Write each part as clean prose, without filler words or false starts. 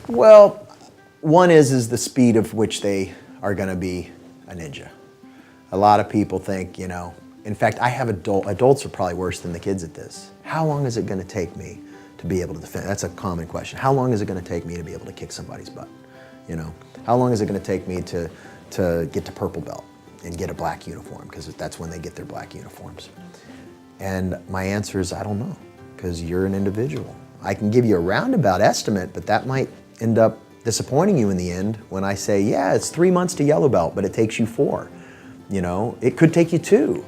Well, one is the speed of which they are going to be a ninja. A lot of people think, you know, in fact, I have adults are probably worse than the kids at this. How long is it going to take me to be able to defend? That's a common question. How long is it going to take me to be able to kick somebody's butt? You know, how long is it going to take me to get to purple belt and get a black uniform? Because that's when they get their black uniforms. And my answer is, I don't know, because you're an individual. I can give you a roundabout estimate, but that might end up disappointing you in the end when I say, yeah, it's 3 months to yellow belt, but it takes you 4. You know, it could take you 2,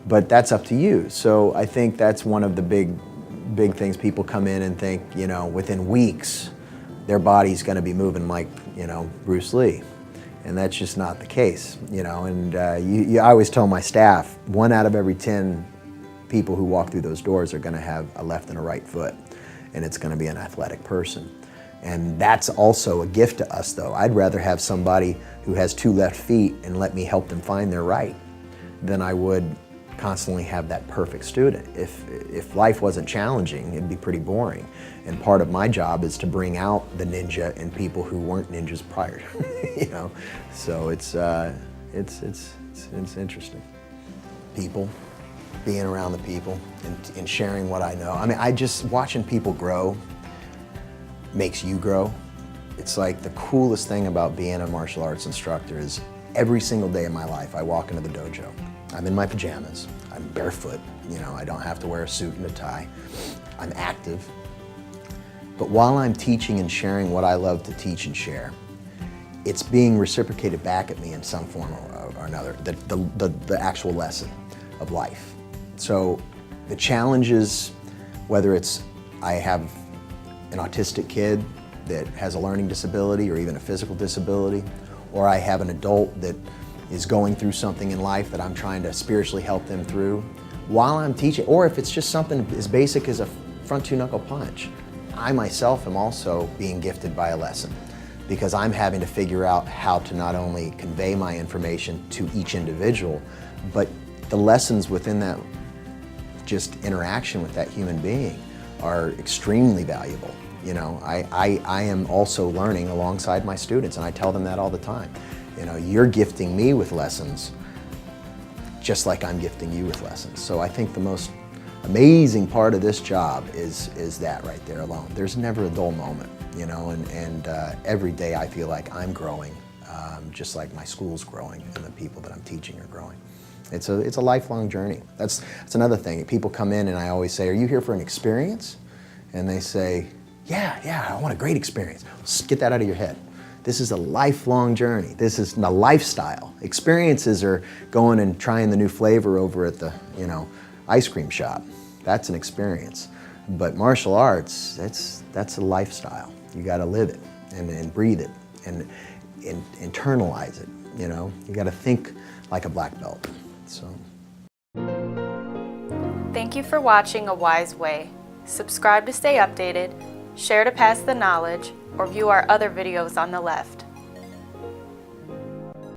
but that's up to you. So I think that's one of the big things. People come in and think, you know, within weeks, their body's going to be moving like, you know, Bruce Lee. And that's just not the case, you know. And I always tell my staff, 1 out of every 10 people who walk through those doors are going to have a left and a right foot, and it's going to be an athletic person. And that's also a gift to us, though. I'd rather have somebody who has 2 left feet and let me help them find their right than I would constantly have that perfect student. If life wasn't challenging, it'd be pretty boring. And part of my job is to bring out the ninja in people who weren't ninjas prior, you know. So it's interesting. People, being around the people and sharing what I know. I mean, watching people grow makes you grow. It's like the coolest thing about being a martial arts instructor is every single day of my life I walk into the dojo. I'm in my pajamas, I'm barefoot, you know, I don't have to wear a suit and a tie. I'm active. But while I'm teaching and sharing what I love to teach and share, it's being reciprocated back at me in some form or another, the actual lesson of life. So the challenges, whether it's I have an autistic kid that has a learning disability or even a physical disability, or I have an adult that is going through something in life that I'm trying to spiritually help them through, while I'm teaching, or if it's just something as basic as a front 2-knuckle punch, I myself am also being gifted by a lesson, because I'm having to figure out how to not only convey my information to each individual, but the lessons within that just interaction with that human being are extremely valuable. You know, I am also learning alongside my students, and I tell them that all the time. You know, you're gifting me with lessons just like I'm gifting you with lessons. So I think the most amazing part of this job is that right there alone. There's never a dull moment, you know, and every day I feel like I'm growing, just like my school's growing and the people that I'm teaching are growing. It's a lifelong journey. That's another thing. People come in and I always say, are you here for an experience? And they say, yeah, I want a great experience. Let's get that out of your head. This is a lifelong journey. This is a lifestyle. Experiences are going and trying the new flavor over at the, you know, ice cream shop. That's an experience. But martial arts, that's a lifestyle. You got to live it and breathe it and internalize it, you know. You got to think like a black belt. So. Thank you for watching A Wise Way. Subscribe to stay updated, share to pass the knowledge, or view our other videos on the left.